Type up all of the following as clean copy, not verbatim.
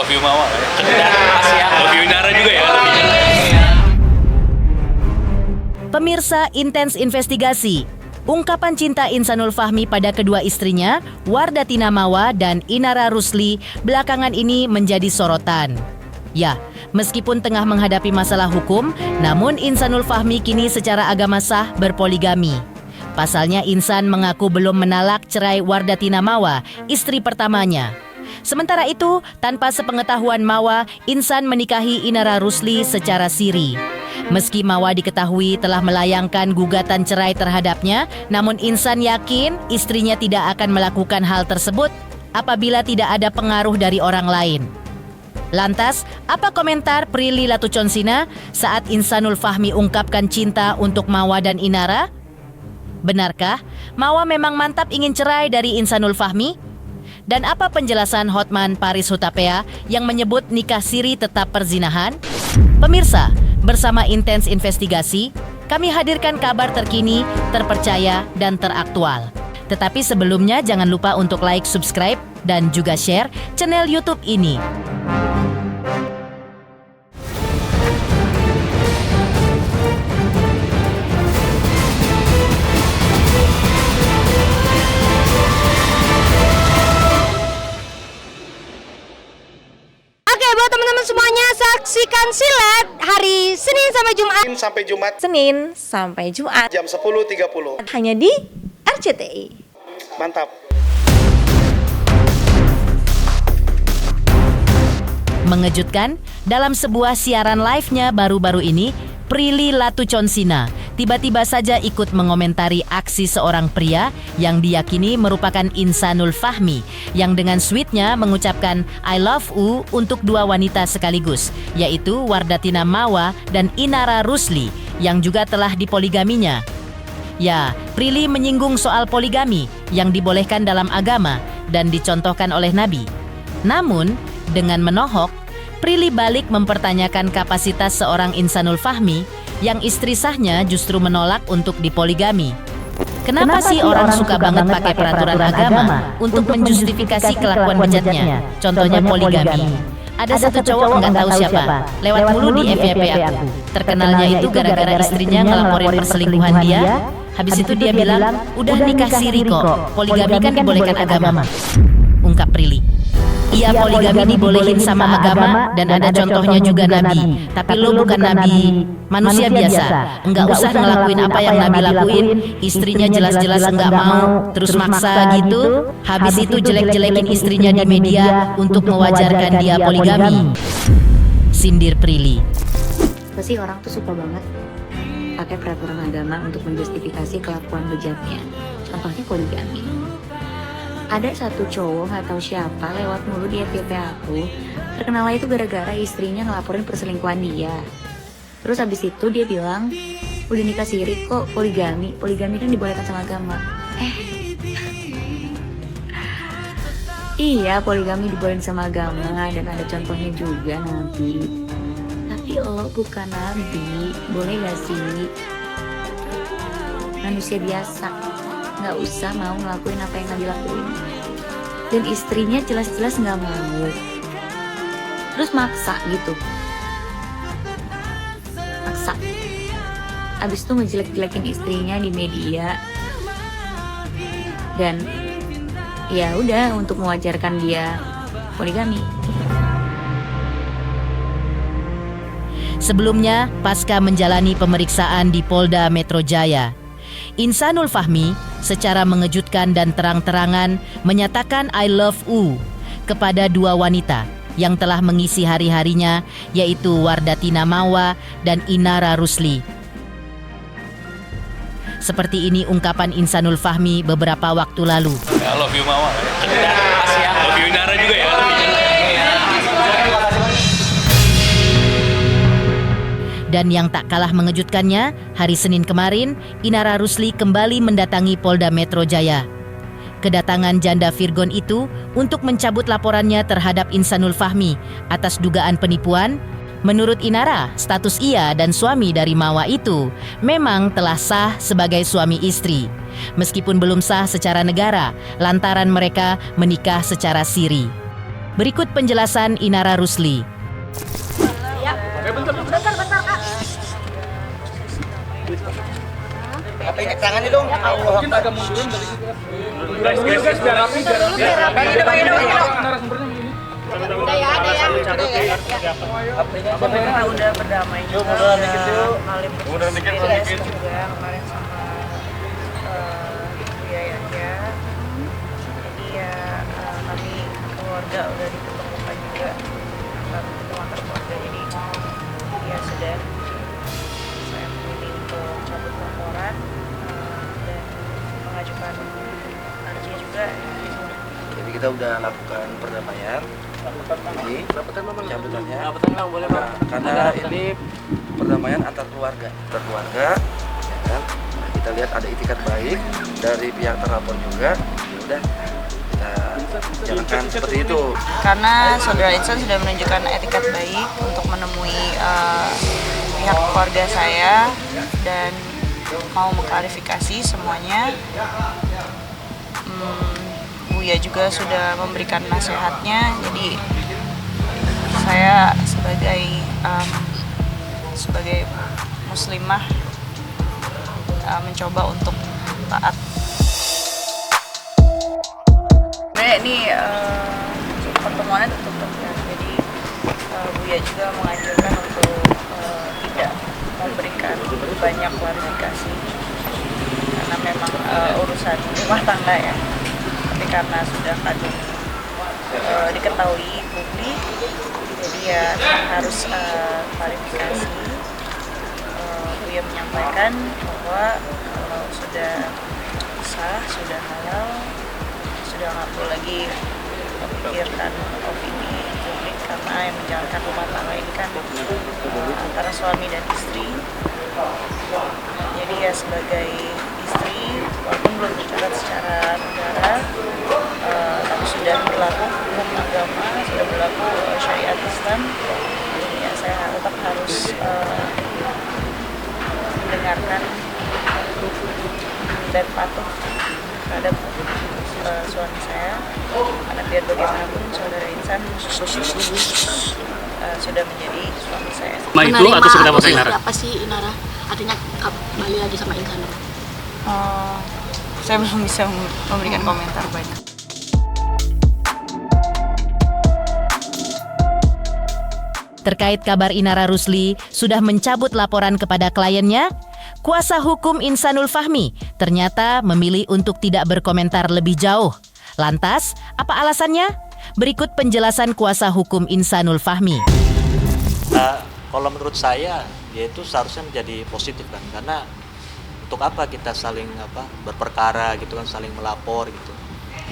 love you Mama. Makasih ya. Love you Inara juga ya. Pemirsa Intens Investigasi, ungkapan cinta Insanul Fahmi pada kedua istrinya, Wardatina Mawa dan Inara Rusli, belakangan ini menjadi sorotan. Ya, meskipun tengah menghadapi masalah hukum, namun Insanul Fahmi kini secara agama sah berpoligami. Pasalnya Insan mengaku belum menalak cerai Wardatina Mawa, istri pertamanya. Sementara itu, tanpa sepengetahuan Mawa, Insan menikahi Inara Rusli secara siri. Meski Mawa diketahui telah melayangkan gugatan cerai terhadapnya, namun Insan yakin istrinya tidak akan melakukan hal tersebut apabila tidak ada pengaruh dari orang lain. Lantas, apa komentar Prilly Latuconsina saat Insanul Fahmi ungkapkan cinta untuk Mawa dan Inara? Benarkah Mawa memang mantap ingin cerai dari Insanul Fahmi? Dan apa penjelasan Hotman Paris Hutapea yang menyebut nikah siri tetap perzinahan? Pemirsa, bersama Intens Investigasi, kami hadirkan kabar terkini, terpercaya, dan teraktual. Tetapi sebelumnya jangan lupa untuk like, subscribe, dan juga share channel YouTube ini. Buat teman-teman semuanya, saksikan silat hari Senin sampai Jumat. Senin sampai Jumat Jam 10.30. hanya di RCTI. Mantap. Mengejutkan, dalam sebuah siaran live-nya baru-baru ini, Prilly Latuconsina tiba-tiba saja ikut mengomentari aksi seorang pria yang diyakini merupakan Insanul Fahmi yang dengan sweetnya mengucapkan I love you untuk dua wanita sekaligus, yaitu Wardatina Mawa dan Inara Rusli yang juga telah dipoligaminya. Ya, Prilly menyinggung soal poligami yang dibolehkan dalam agama dan dicontohkan oleh Nabi. Namun, dengan menohok, Prilly balik mempertanyakan kapasitas seorang Insanul Fahmi yang istri sahnya justru menolak untuk dipoligami. Kenapa sih orang suka banget pakai peraturan agama untuk menjustifikasi kelakuan bejatnya? Contohnya poligami. Ada satu cowok nggak tahu siapa, lewat mulu di FYP aku. Terkenalnya itu gara-gara istrinya ngelaporin perselingkuhan dia. Habis itu dia bilang, udah nikah siri kok, poligami kan dibolehkan agama. Ungkap Prilly. Iya, poligami dibolehin sama agama dan ada contohnya juga Nabi. Tapi lo bukan Nabi, manusia biasa. Enggak usah ngelakuin apa yang Nabi lakuin. Istrinya jelas-jelas enggak mau, terus maksa gitu. Habis itu jelek-jelekin istrinya di media untuk mewajarkan dia poligami. Sindir Prilly. Pasti orang tuh suka banget pakai peraturan agama untuk menjustifikasi kelakuan bejatnya. Contohnya poligami. Ada satu cowok gak tahu siapa lewat mulu di FYP aku. Terkenalnya itu gara-gara istrinya ngelaporin perselingkuhan dia. Terus habis itu dia bilang, udah nikah siri kok, poligami. Poligami kan dibolehkan sama agama. Iya, poligami dibolehin sama agama dan ada contohnya juga Nabi. Tapi lo bukan Nabi, boleh gak sih? Manusia biasa, gak usah mau ngelakuin apa yang Nabi lakuin. Dan istrinya jelas-jelas gak mau, terus maksa gitu. Maksa. Abis itu ngejelek-jelekin istrinya di media. Dan ya udah untuk mewajarkan dia poligami. Sebelumnya, pasca menjalani pemeriksaan di Polda Metro Jaya, Insanul Fahmi secara mengejutkan dan terang-terangan menyatakan I love you kepada dua wanita yang telah mengisi hari-harinya, yaitu Wardatina Mawa dan Inara Rusli. Seperti ini ungkapan Insanul Fahmi beberapa waktu lalu. I love you Mama. Makasih ya. Love you Inara juga ya. Dan yang tak kalah mengejutkannya, hari Senin kemarin, Inara Rusli kembali mendatangi Polda Metro Jaya. Kedatangan janda Virgon itu untuk mencabut laporannya terhadap Insanul Fahmi atas dugaan penipuan. Menurut Inara, status ia dan suami dari Mawa itu memang telah sah sebagai suami istri, meskipun belum sah secara negara lantaran mereka menikah secara siri. Berikut penjelasan Inara Rusli. Tangannya dong. Udah berdamai juga, saling berkomunikasi juga kemarin sama Buya Yahya. Jadi ya kami keluarga udah dipertemukan juga, kami keluarga keluarga. Jadi ya sudah, saya memilih untuk cabut laporan dan mengajukan RJ juga. Jadi kita udah lakukan perdamaian. Ini pencabutannya. Karena ini perdamaian antar keluarga. Ya kan? Kita lihat ada itikat baik dari pihak terlapor juga. Ya udah, kita jalankan seperti itu. Karena saudara Insan sudah menunjukkan etikat baik untuk menemui pihak keluarga saya dan mau mengklarifikasi semuanya. Buya juga sudah memberikan nasihatnya, jadi saya sebagai muslimah mencoba untuk taat. Ini pertemuannya tertutup ya, jadi Buya juga menganjurkan untuk tidak memberikan banyak klarifikasi karena memang urusan rumah tangga ya. Tapi karena sudah kadung diketahui publik, jadi ya harus klarifikasi. Buya menyampaikan bahwa kalau sudah sah, sudah halal, sudah nggak perlu lagi memikirkan opini publik karena yang menjalankan rumah tangga ini kan antara suami dan istri. Jadi ya sebagai istri, walaupun belum dicatat secara negara, tapi sudah berlaku hukum agama, sudah berlaku syariat Islam. Jadi ya saya tetap harus mendengarkan dan patuh terhadap suami saya, karena biar bagaimanapun saudara Insan sudah menjadi suami saya. Itu atau seperti apa sih Inara? Apa sih Inara? Artinya kembali lagi sama Insan? Saya belum bisa memberikan komentar banyak. Terkait kabar Inara Rusli sudah mencabut laporan kepada kliennya, kuasa hukum Insanul Fahmi ternyata memilih untuk tidak berkomentar lebih jauh. Lantas, apa alasannya? Berikut penjelasan kuasa hukum Insanul Fahmi. Kalau menurut saya, ya itu seharusnya menjadi positif kan, karena untuk apa kita saling berperkara gitu kan, saling melapor gitu.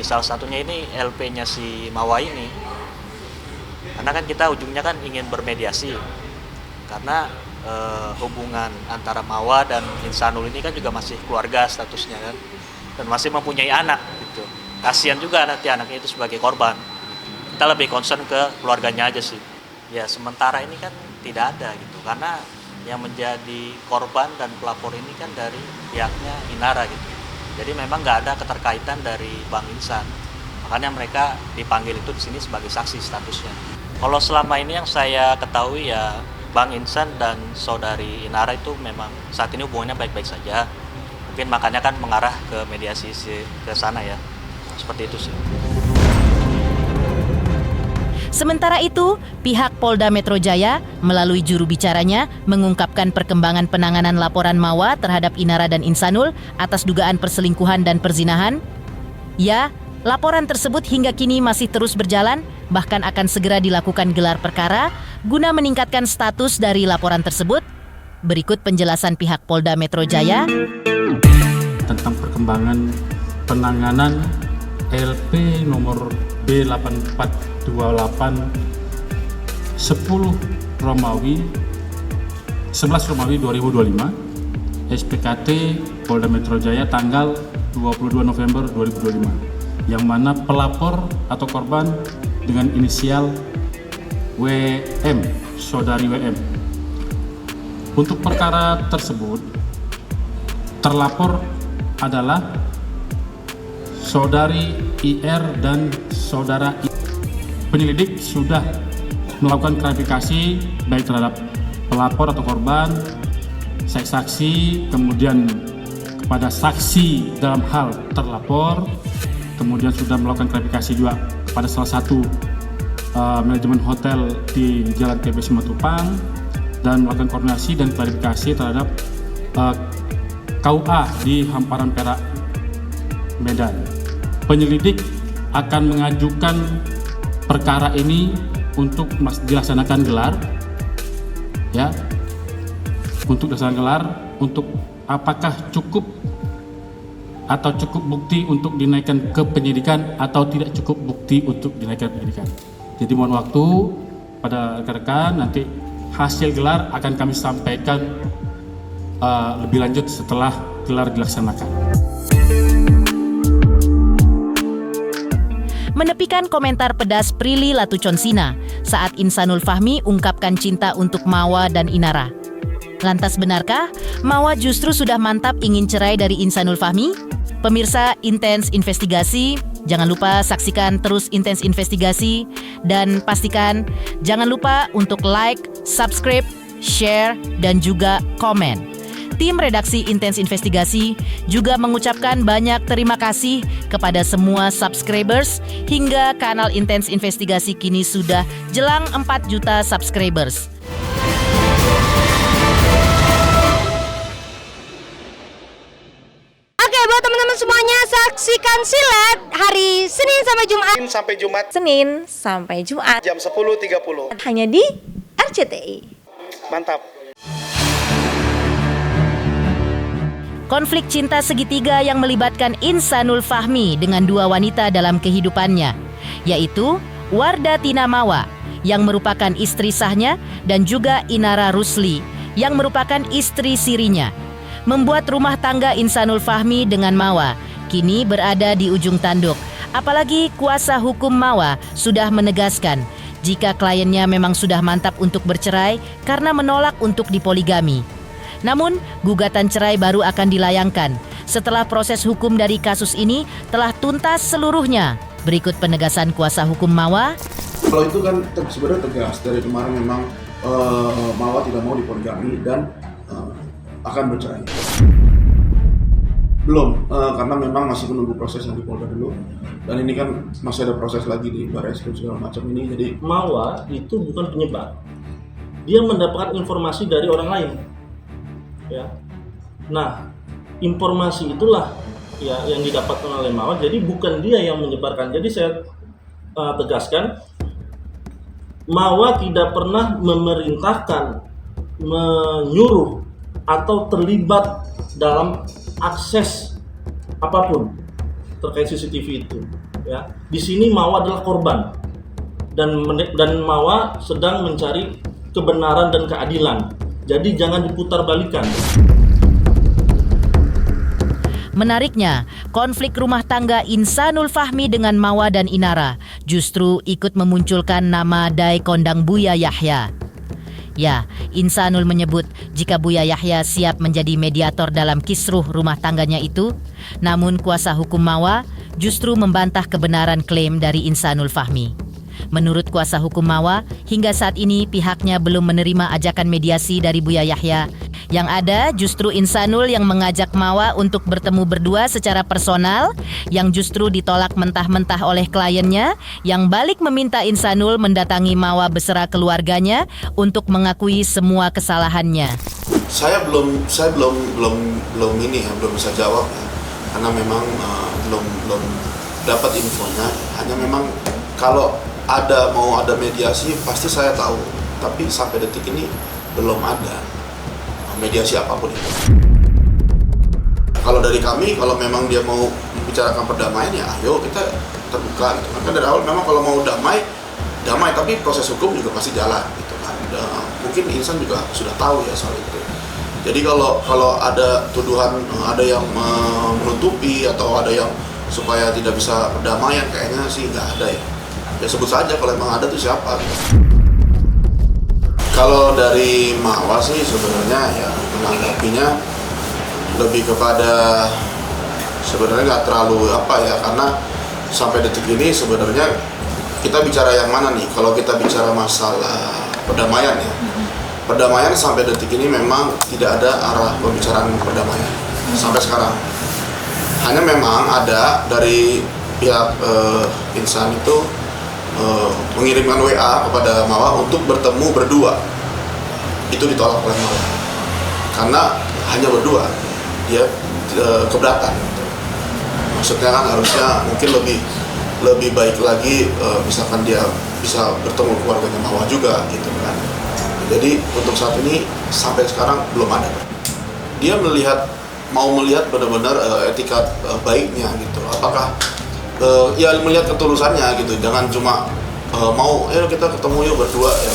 Ya, salah satunya ini LP-nya si Mawa ini, karena kan kita ujungnya kan ingin bermediasi, karena hubungan antara Mawa dan Insanul ini kan juga masih keluarga statusnya kan, dan masih mempunyai anak gitu. Kasihan juga nanti anaknya itu sebagai korban. Kita lebih concern ke keluarganya aja sih. Ya sementara ini kan tidak ada gitu, karena yang menjadi korban dan pelapor ini kan dari pihaknya Inara gitu. Jadi memang nggak ada keterkaitan dari Bang Insan. Makanya mereka dipanggil itu di sini sebagai saksi statusnya. Kalau selama ini yang saya ketahui ya Bang Insan dan saudari Inara itu memang saat ini hubungannya baik-baik saja. Mungkin makanya kan mengarah ke mediasi ke sana ya. Seperti itu sih. Sementara itu, pihak Polda Metro Jaya melalui juru bicaranya mengungkapkan perkembangan penanganan laporan Mawa terhadap Inara dan Insanul atas dugaan perselingkuhan dan perzinahan. Ya, laporan tersebut hingga kini masih terus berjalan, bahkan akan segera dilakukan gelar perkara guna meningkatkan status dari laporan tersebut. Berikut penjelasan pihak Polda Metro Jaya tentang perkembangan penanganan LP nomor B8428 11 Romawi 2025 SPKT Polda Metro Jaya tanggal 22 November 2025, yang mana pelapor atau korban dengan inisial WM, saudari WM. Untuk perkara tersebut, terlapor adalah saudari IR dan saudara I. penyelidik sudah melakukan klarifikasi baik terhadap pelapor atau korban, saksi, kemudian kepada saksi dalam hal terlapor, kemudian sudah melakukan klarifikasi juga kepada salah satu manajemen hotel di Jalan TB Simatupang, dan melakukan koordinasi dan klarifikasi terhadap KUA di Hamparan Perak, Medan. Penyelidik akan mengajukan perkara ini untuk dilaksanakan gelar, ya, untuk dilaksanakan gelar, untuk apakah cukup bukti untuk dinaikkan ke penyidikan atau tidak cukup bukti untuk dinaikkan ke penyidikan. Jadi mohon waktu pada rekan-rekan, nanti hasil gelar akan kami sampaikan lebih lanjut setelah gelar dilaksanakan. Menepikan komentar pedas Prilly Latuconsina saat Insanul Fahmi ungkapkan cinta untuk Mawa dan Inara. Lantas benarkah Mawa justru sudah mantap ingin cerai dari Insanul Fahmi? Pemirsa Intens Investigasi, jangan lupa saksikan terus Intens Investigasi dan pastikan jangan lupa untuk like, subscribe, share, dan juga komen. Tim redaksi Intens Investigasi juga mengucapkan banyak terima kasih kepada semua subscribers hingga kanal Intens Investigasi kini sudah jelang 4 juta subscribers. Oke, buat teman-teman semuanya, saksikan silet hari Senin sampai Jumat. Senin sampai Jumat. Jam 10.30. Hanya di RCTI. Mantap. Konflik cinta segitiga yang melibatkan Insanul Fahmi dengan dua wanita dalam kehidupannya, yaitu Wardah Tina Mawa yang merupakan istri sahnya dan juga Inara Rusli yang merupakan istri sirinya, membuat rumah tangga Insanul Fahmi dengan Mawa kini berada di ujung tanduk. Apalagi kuasa hukum Mawa sudah menegaskan jika kliennya memang sudah mantap untuk bercerai karena menolak untuk dipoligami. Namun, gugatan cerai baru akan dilayangkan setelah proses hukum dari kasus ini telah tuntas seluruhnya. Berikut penegasan kuasa hukum Mawa. Kalau itu kan sebenarnya tegas dari kemarin, memang Mawa tidak mau dipoligami dan akan bercerai. Belum, karena memang masih menunggu proses yang di Polda dulu, dan ini kan masih ada proses lagi di Barreskrim segala macam ini. Jadi Mawa itu bukan penyebar, dia mendapatkan informasi dari orang lain. Ya. Nah, informasi itulah ya yang didapatkan oleh Mawa, jadi bukan dia yang menyebarkan. Jadi saya tegaskan, Mawa tidak pernah memerintahkan, menyuruh atau terlibat dalam akses apapun terkait CCTV itu. Ya, di sini Mawa adalah korban dan Mawa sedang mencari kebenaran dan keadilan. Jadi jangan diputar balikan. Menariknya, konflik rumah tangga Insanul Fahmi dengan Mawa dan Inara justru ikut memunculkan nama Dai Kondang Buya Yahya. Ya, Insanul menyebut jika Buya Yahya siap menjadi mediator dalam kisruh rumah tangganya itu. Namun kuasa hukum Mawa justru membantah kebenaran klaim dari Insanul Fahmi. Menurut kuasa hukum Mawa, hingga saat ini pihaknya belum menerima ajakan mediasi dari Buya Yahya. Yang ada justru Insanul yang mengajak Mawa untuk bertemu berdua secara personal, yang justru ditolak mentah-mentah oleh kliennya, yang balik meminta Insanul mendatangi Mawa beserta keluarganya untuk mengakui semua kesalahannya. Saya belum bisa jawab ya, karena memang belum dapat infonya. Hanya memang kalau mau ada mediasi pasti saya tahu, tapi sampai detik ini belum ada mediasi apapun itu. Kalau dari kami, kalau memang dia mau membicarakan perdamaian, ya ayo kita terbuka gitu. Kan dari awal memang kalau mau damai, tapi proses hukum juga pasti jalan gitu kan. Mungkin insan juga sudah tahu ya soal itu. Jadi kalau ada tuduhan, ada yang menutupi atau ada yang supaya tidak bisa perdamaian, kayaknya sih nggak ada ya. Ya sebut saja kalau memang ada tuh siapa. Kalau dari Mawa sih sebenarnya ya menanggapinya lebih kepada sebenarnya nggak terlalu apa ya, karena sampai detik ini sebenarnya kita bicara yang mana nih? Kalau kita bicara masalah perdamaian ya, perdamaian sampai detik ini memang tidak ada arah pembicaraan perdamaian sampai sekarang. Hanya memang ada dari pihak insan itu mengirimkan WA kepada Mawa untuk bertemu berdua. Itu ditolak oleh Mawa karena hanya berdua, dia keberatan. Maksudnya kan harusnya mungkin lebih baik lagi misalkan dia bisa bertemu keluarganya Mawa juga gitu kan. Jadi untuk saat ini sampai sekarang belum ada. Dia mau melihat benar-benar etikat baiknya gitu. Apakah ya melihat ketulusannya gitu. Jangan cuma mau kita ketemu yuk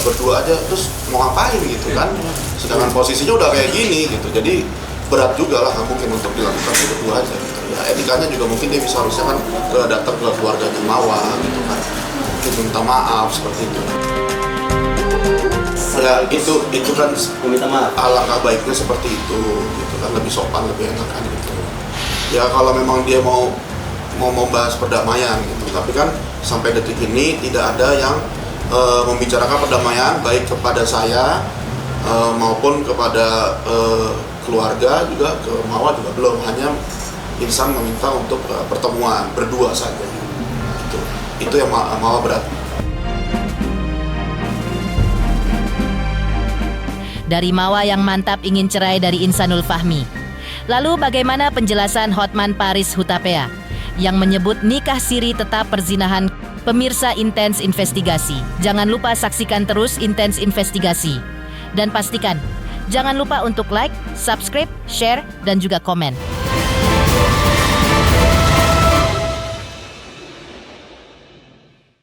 berdua aja terus mau ngapain gitu kan. Sedangkan posisinya udah kayak gini gitu. Jadi berat juga lah, nggak mungkin untuk dilakukan berdua aja gitu. Ya etikanya juga mungkin dia bisa harusnya kan datang ke keluarganya Mawa gitu kan. Mungkin minta maaf seperti itu. Ya itu kan minta maaf. Alangkah baiknya seperti itu gitu kan, lebih sopan, lebih enak kan gitu. Ya kalau memang dia mau membahas perdamaian gitu, tapi kan sampai detik ini tidak ada yang membicarakan perdamaian baik kepada saya maupun kepada keluarga, juga ke Mawa juga belum. Hanya insan meminta untuk pertemuan berdua saja gitu. Itu yang Mawa berat. Dari Mawa yang mantap ingin cerai dari Insanul Fahmi. Lalu bagaimana penjelasan Hotman Paris Hutapea yang menyebut nikah siri tetap perzinahan? Pemirsa Intens Investigasi, jangan lupa saksikan terus Intens Investigasi. Dan pastikan, jangan lupa untuk like, subscribe, share, dan juga komen.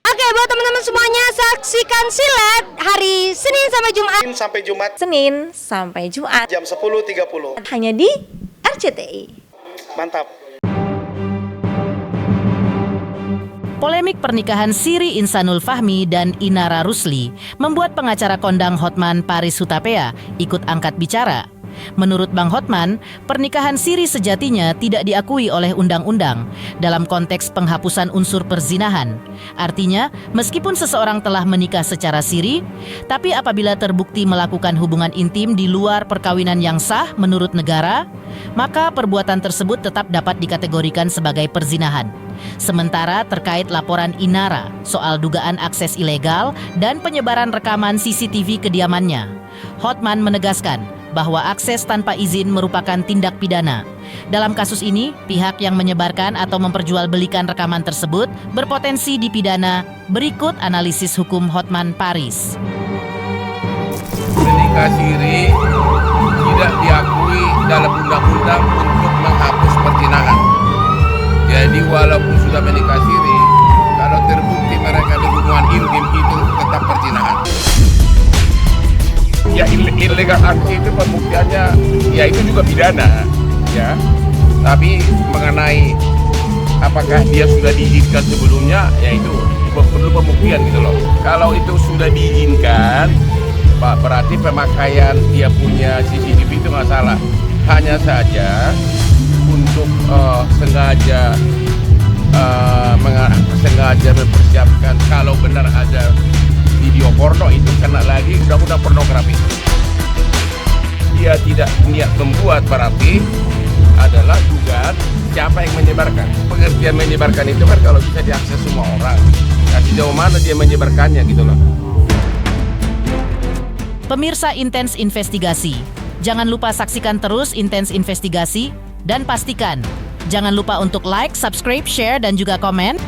Oke, buat teman-teman semuanya, saksikan silet hari Senin sampai Jumat. Senin sampai Jumat. Jam 10.30. Hanya di RCTI. Mantap. Polemik pernikahan siri Insanul Fahmi dan Inara Rusli membuat pengacara kondang Hotman Paris Hutapea ikut angkat bicara. Menurut Bang Hotman, pernikahan siri sejatinya tidak diakui oleh undang-undang dalam konteks penghapusan unsur perzinahan. Artinya, meskipun seseorang telah menikah secara siri, tapi apabila terbukti melakukan hubungan intim di luar perkawinan yang sah menurut negara, maka perbuatan tersebut tetap dapat dikategorikan sebagai perzinahan. Sementara terkait laporan Inara soal dugaan akses ilegal dan penyebaran rekaman CCTV kediamannya, Hotman menegaskan bahwa akses tanpa izin merupakan tindak pidana. Dalam kasus ini, pihak yang menyebarkan atau memperjualbelikan rekaman tersebut berpotensi dipidana. Berikut analisis hukum Hotman Paris. Menikah siri tidak diakui dalam undang-undang untuk menghapus perzinahan. Jadi walaupun sudah menikah siri, kalau terbukti mereka berhubungan intim itu tetap perzinahan. Ya illegal aksi itu pembuktiannya, ya itu juga pidana, ya. Tapi mengenai apakah dia sudah diizinkan sebelumnya, ya itu perlu pembuktian gitu loh. Kalau itu sudah diizinkan, berarti pemakaian dia punya CCTV itu nggak salah. Hanya saja untuk sengaja mempersiapkan kalau benar ada video porno itu kena lagi undang-undang pornografi. Dia tidak niat membuat, berarti adalah dugaan siapa yang menyebarkan. Pengertian menyebarkan itu kan kalau bisa diakses semua orang. Nah, sejauh mana dia menyebarkannya gitu loh. Pemirsa Intens Investigasi, jangan lupa saksikan terus Intens Investigasi dan pastikan jangan lupa untuk like, subscribe, share, dan juga komen.